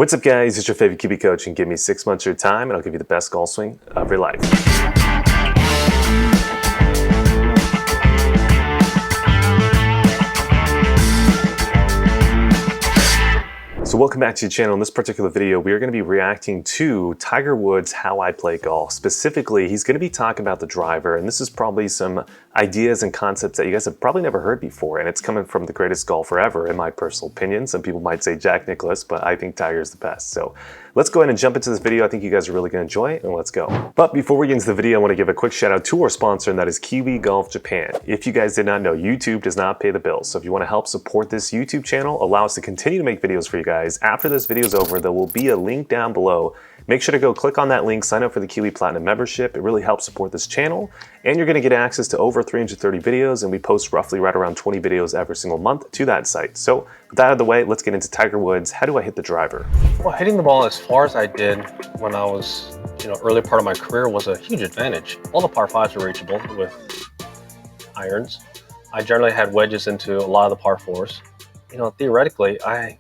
What's up guys, it's your favorite QB coach and give me 6 months of your time and I'll give you the best golf swing of your life. So welcome back to the channel. In this particular video, we are going to be reacting to Tiger Woods' How I Play Golf. Specifically, he's going to be talking about the driver, and this is probably some ideas and concepts that you guys have probably never heard before, and it's coming from the greatest golfer ever, in my personal opinion. Some people might say Jack Nicklaus, but I think Tiger's the best. So let's go ahead and jump into this video. I think you guys are really going to enjoy it, and let's go. But before we get into the video, I want to give a quick shout out to our sponsor, and that is Kiwi Golf Japan. If you guys did not know, YouTube does not pay the bills. So if you want to help support this YouTube channel, allow us to continue to make videos for you guys, after this video is over, there will be a link down below. Make sure to go click on that link, sign up for the Kiwi Platinum membership. It really helps support this channel, and you're going to get access to over 330 videos, and we post roughly right around 20 videos every single month to that site. So with that out of the way, let's get into Tiger Woods. How do I hit the driver? Well, hitting the ball as far as I did when I was, early part of my career was a huge advantage. All the par fives are reachable with irons. I generally had wedges into a lot of the par fours. Theoretically, I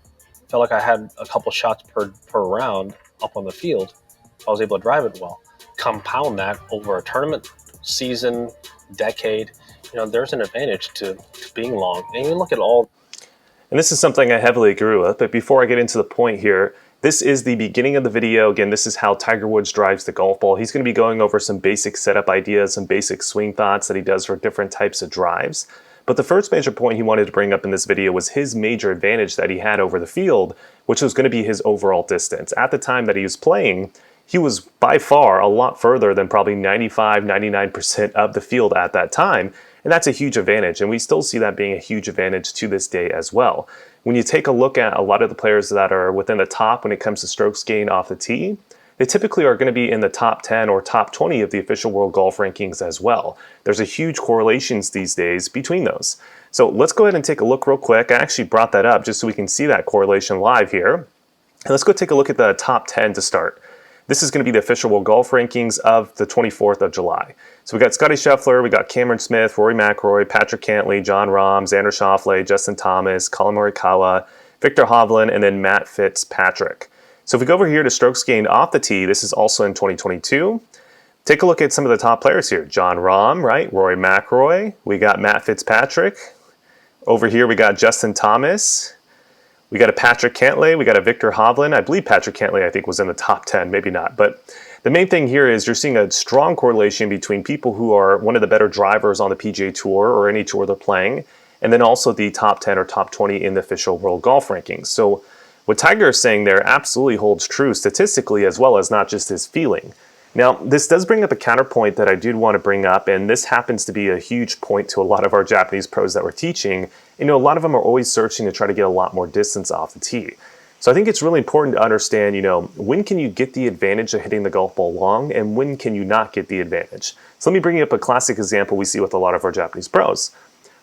felt like I had a couple shots per round up on the field if I was able to drive it well. Compound that over a tournament, season, decade, there's an advantage to being long. And you look at all. And this is something I heavily agree with, but before I get into the point here, this is the beginning of the video. Again, this is how Tiger Woods drives the golf ball. He's going to be going over some basic setup ideas, some basic swing thoughts that he does for different types of drives. But the first major point he wanted to bring up in this video was his major advantage that he had over the field, which was going to be his overall distance. At the time that he was playing, he was by far a lot further than probably 95, 99% of the field at that time. And that's a huge advantage. And we still see that being a huge advantage to this day as well. When you take a look at a lot of the players that are within the top when it comes to strokes gained off the tee, they typically are going to be in the top 10 or top 20 of the official world golf rankings as well. There's a huge correlations these days between those. So let's go ahead and take a look real quick. I actually brought that up just so we can see that correlation live here. And let's go take a look at the top 10 to start. This is going to be the official world golf rankings of the 24th of July. So we got Scottie Scheffler, we got Cameron Smith, Rory McIlroy, Patrick Cantlay, Jon Rahm, Xander Schauffele, Justin Thomas, Collin Morikawa, Viktor Hovland, and then Matt Fitzpatrick. So if we go over here to strokes gained off the tee, this is also in 2022. Take a look at some of the top players here. Jon Rahm, right? Rory McIlroy. We got Matt Fitzpatrick. Over here we got Justin Thomas. We got a Patrick Cantlay. We got a Viktor Hovland. I believe Patrick Cantlay, I think, was in the top 10. Maybe not. But the main thing here is you're seeing a strong correlation between people who are one of the better drivers on the PGA Tour or any tour they're playing, and then also the top 10 or top 20 in the official world golf rankings. So what Tiger is saying there absolutely holds true statistically as well as not just his feeling. Now, this does bring up a counterpoint that I do want to bring up, and this happens to be a huge point to a lot of our Japanese pros that we're teaching. A lot of them are always searching to try to get a lot more distance off the tee. So I think it's really important to understand, when can you get the advantage of hitting the golf ball long and when can you not get the advantage? So let me bring you up a classic example we see with a lot of our Japanese pros.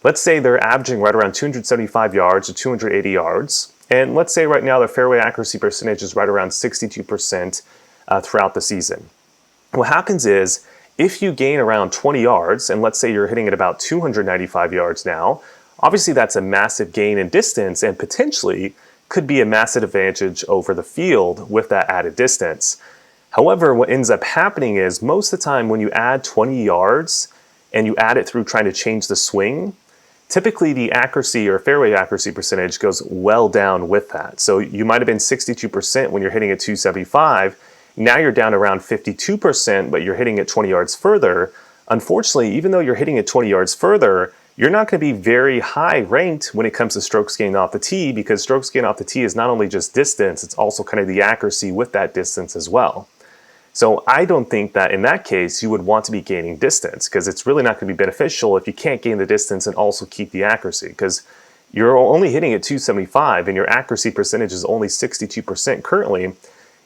Let's say they're averaging right around 275 yards to 280 yards. And let's say right now their fairway accuracy percentage is right around 62% throughout the season. What happens is if you gain around 20 yards, and let's say you're hitting at about 295 yards now, obviously that's a massive gain in distance and potentially could be a massive advantage over the field with that added distance. However, what ends up happening is most of the time when you add 20 yards and you add it through trying to change the swing, typically the accuracy or fairway accuracy percentage goes well down with that. So you might have been 62% when you're hitting at 275. Now you're down around 52%, but you're hitting it 20 yards further. Unfortunately, even though you're hitting it 20 yards further, you're not going to be very high ranked when it comes to strokes gained off the tee, because strokes gained off the tee is not only just distance, it's also kind of the accuracy with that distance as well. So I don't think that in that case you would want to be gaining distance, because it's really not going to be beneficial if you can't gain the distance and also keep the accuracy, because you're only hitting at 275 and your accuracy percentage is only 62% currently.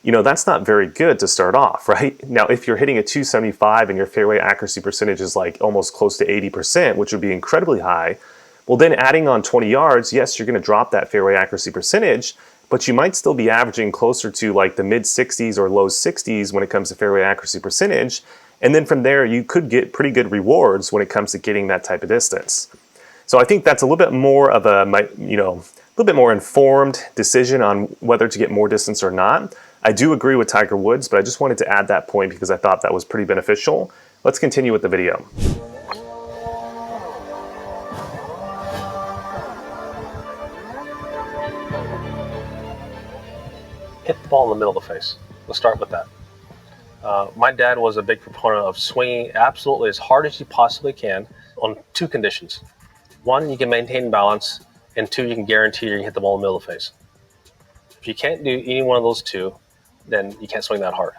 That's not very good to start off, right? Now, if you're hitting at 275 and your fairway accuracy percentage is like almost close to 80%, which would be incredibly high, well then adding on 20 yards, yes, you're going to drop that fairway accuracy percentage, but you might still be averaging closer to like the mid 60s or low 60s when it comes to fairway accuracy percentage. And then from there, you could get pretty good rewards when it comes to getting that type of distance. So I think that's a little bit more of a, little bit more informed decision on whether to get more distance or not. I do agree with Tiger Woods, but I just wanted to add that point because I thought that was pretty beneficial. Let's continue with the video. Hit the ball in the middle of the face. Let's start with that. My dad was a big proponent of swinging absolutely as hard as you possibly can on two conditions. One, you can maintain balance, and two, you can guarantee you can hit the ball in the middle of the face. If you can't do any one of those two, then you can't swing that hard.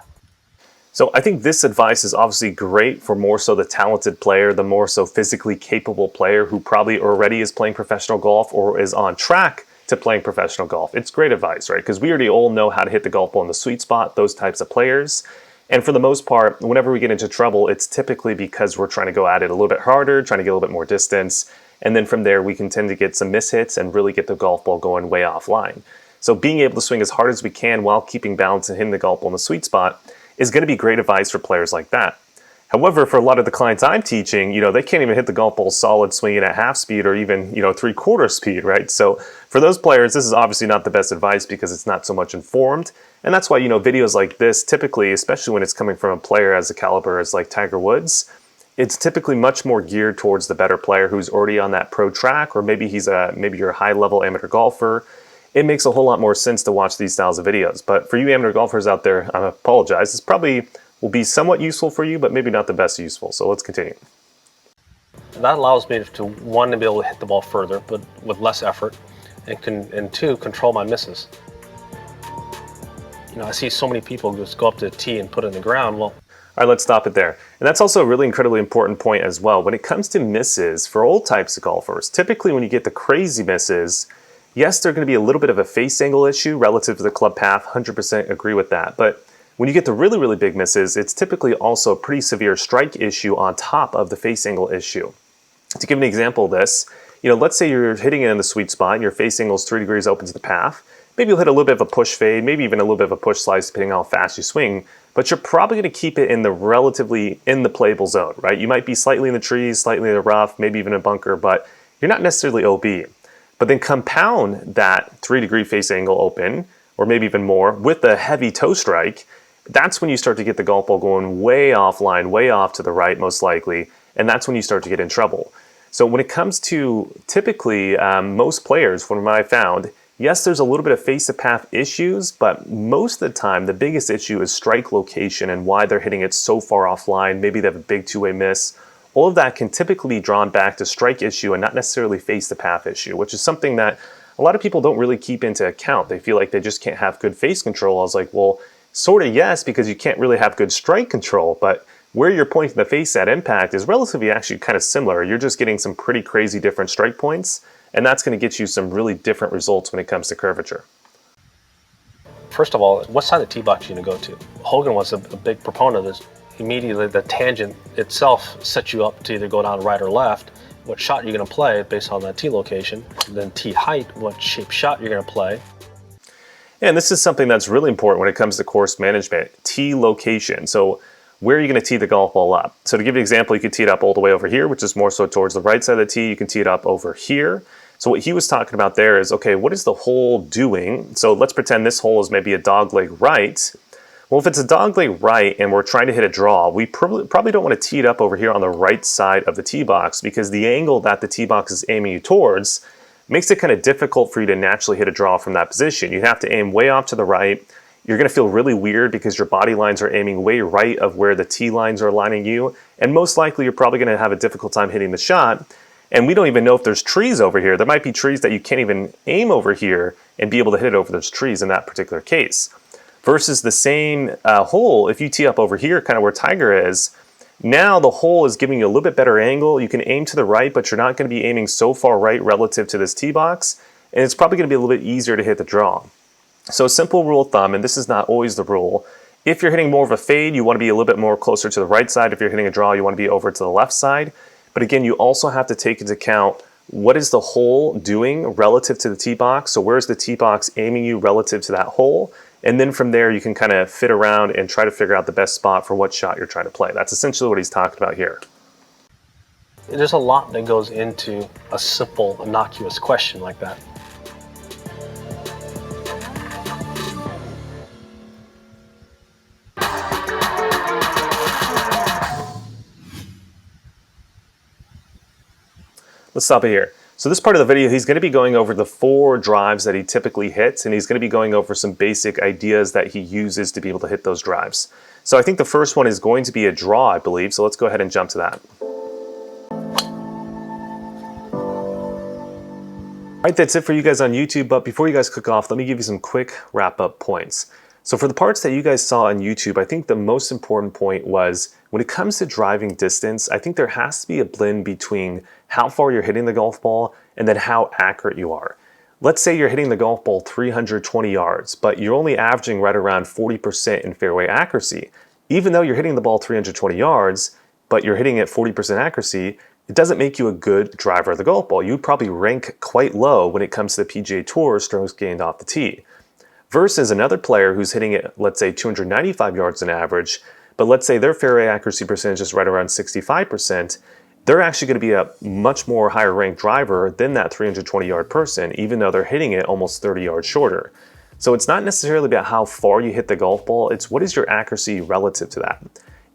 So I think this advice is obviously great for more so the talented player, the more so physically capable player who probably already is playing professional golf or is on track to playing professional golf. It's great advice, right? Because we already all know how to hit the golf ball in the sweet spot, those types of players. And for the most part, whenever we get into trouble, it's typically because we're trying to go at it a little bit harder, trying to get a little bit more distance. And then from there, we can tend to get some mishits and really get the golf ball going way offline. So being able to swing as hard as we can while keeping balance and hitting the golf ball in the sweet spot is going to be great advice for players like that. However, for a lot of the clients I'm teaching, they can't even hit the golf ball solid swinging at half speed or even, 3/4 speed, right? So for those players, this is obviously not the best advice because it's not so much informed. And that's why, videos like this typically, especially when it's coming from a player as a caliber as like Tiger Woods, it's typically much more geared towards the better player who's already on that pro track, or maybe maybe you're a high level amateur golfer. It makes a whole lot more sense to watch these styles of videos. But for you amateur golfers out there, I apologize. This probably will be somewhat useful for you, but maybe not the best useful. So let's continue. That allows me to, one, to be able to hit the ball further, but with less effort, and two, control my misses. I see so many people just go up to the tee and put it in the ground. Well, all right, let's stop it there. And that's also a really incredibly important point as well. When it comes to misses for all types of golfers, typically when you get the crazy misses, yes, they're going to be a little bit of a face angle issue relative to the club path. 100% agree with that. But when you get the really, really big misses, it's typically also a pretty severe strike issue on top of the face angle issue. To give an example of this, let's say you're hitting it in the sweet spot and your face angle is 3 degrees open to the path. Maybe you'll hit a little bit of a push fade, maybe even a little bit of a push slice depending on how fast you swing, but you're probably going to keep it in the relatively in the playable zone, right? You might be slightly in the trees, slightly in the rough, maybe even a bunker, but you're not necessarily OB. But then compound that 3-degree face angle open, or maybe even more, with a heavy toe strike. That's when you start to get the golf ball going way offline, way off to the right, most likely, and that's when you start to get in trouble. So when it comes to typically most players, from what I found, yes, there's a little bit of face-to-path issues, but most of the time, the biggest issue is strike location and why they're hitting it so far offline. Maybe they have a big two-way miss. All of that can typically be drawn back to strike issue and not necessarily face-to-path issue, which is something that a lot of people don't really keep into account. They feel like they just can't have good face control. I was like, well, sort of yes, because you can't really have good strike control, but where you're pointing the face at impact is relatively actually kind of similar. You're just getting some pretty crazy different strike points, and that's going to get you some really different results when it comes to curvature. First of all, what side of the tee box are you going to go to? Hogan was a big proponent of this. Immediately, the tangent itself sets you up to either go down right or left. What shot you're going to play based on that tee location. Then tee height, what shape shot you're going to play. And this is something that's really important when it comes to course management. Tee location. So where are you going to tee the golf ball up? So to give you an example, you could tee it up all the way over here, which is more so towards the right side of the tee. You can tee it up over here. So what he was talking about there is, okay, what is the hole doing? So let's pretend this hole is maybe a dogleg right. Well, if it's a dogleg right and we're trying to hit a draw, we probably don't want to tee it up over here on the right side of the tee box because the angle that the tee box is aiming you towards makes it kind of difficult for you to naturally hit a draw from that position. You have to aim way off to the right. You're going to feel really weird because your body lines are aiming way right of where the tee lines are aligning you. And most likely you're probably going to have a difficult time hitting the shot. And we don't even know if there's trees over here. There might be trees that you can't even aim over here and be able to hit it over those trees in that particular case. Versus the same hole, if you tee up over here, kind of where Tiger is, now the hole is giving you a little bit better angle. You can aim to the right, but you're not going to be aiming so far right relative to this tee box. And it's probably going to be a little bit easier to hit the draw. So a simple rule of thumb, and this is not always the rule, if you're hitting more of a fade, you want to be a little bit more closer to the right side. If you're hitting a draw, you want to be over to the left side. But again, you also have to take into account what is the hole doing relative to the tee box. So where's the tee box aiming you relative to that hole? And then from there, you can kind of fit around and try to figure out the best spot for what shot you're trying to play. That's essentially what he's talking about here. There's a lot that goes into a simple, innocuous question like that. Let's stop it here. So this part of the video, he's going to be going over the 4 drives that he typically hits, and he's going to be going over some basic ideas that he uses to be able to hit those drives. So I think the first one is going to be a draw, I believe. So let's go ahead and jump to that. All right, that's it for you guys on YouTube. But before you guys click off, let me give you some quick wrap-up points. So for the parts that you guys saw on YouTube, I think the most important point was when it comes to driving distance, I think there has to be a blend between how far you're hitting the golf ball and then how accurate you are. Let's say you're hitting the golf ball 320 yards, but you're only averaging right around 40% in fairway accuracy. Even though you're hitting the ball 320 yards, but you're hitting at 40% accuracy, it doesn't make you a good driver of the golf ball. You'd probably rank quite low when it comes to the PGA Tour strokes gained off the tee. Versus another player who's hitting it, let's say 295 yards on average, but let's say their fairway accuracy percentage is right around 65%, they're actually going to be a much more higher ranked driver than that 320 yard person, even though they're hitting it almost 30 yards shorter. So it's not necessarily about how far you hit the golf ball, it's what is your accuracy relative to that.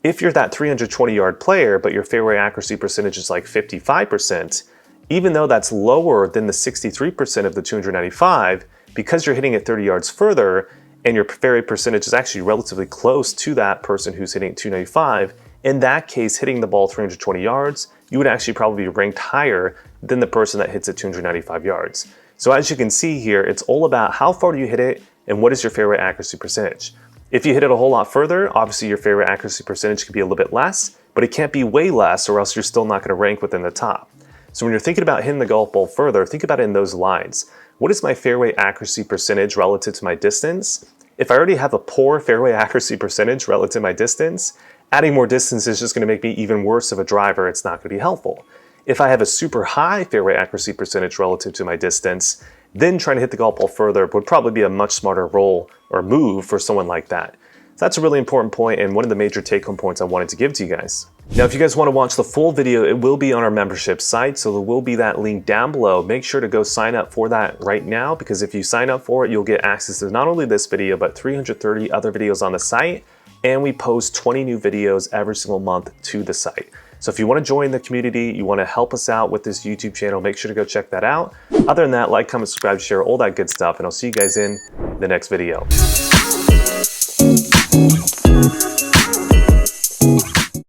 If you're that 320 yard player, but your fairway accuracy percentage is like 55%, even though that's lower than the 63% of the 295, because you're hitting it 30 yards further and your fairway percentage is actually relatively close to that person who's hitting 295, in that case, hitting the ball 320 yards, you would actually probably be ranked higher than the person that hits it 295 yards. So as you can see here, it's all about how far do you hit it and what is your fairway accuracy percentage. If you hit it a whole lot further, obviously your fairway accuracy percentage could be a little bit less, but it can't be way less or else you're still not going to rank within the top. So when you're thinking about hitting the golf ball further, think about it in those lines. What is my fairway accuracy percentage relative to my distance? If I already have a poor fairway accuracy percentage relative to my distance, adding more distance is just going to make me even worse of a driver. It's not going to be helpful. If I have a super high fairway accuracy percentage relative to my distance, then trying to hit the golf ball further would probably be a much smarter role or move for someone like that. So that's a really important point and one of the major take-home points I wanted to give to you guys. Now, if you guys want to watch the full video, it will be on our membership site, so there will be that link down below. Make sure to go sign up for that right now, because if you sign up for it, you'll get access to not only this video, but 330 other videos on the site, and we post 20 new videos every single month to the site. So if you want to join the community, you want to help us out with this YouTube channel, make sure to go check that out. Other than that, like, comment, subscribe, share, all that good stuff, and I'll see you guys in the next video.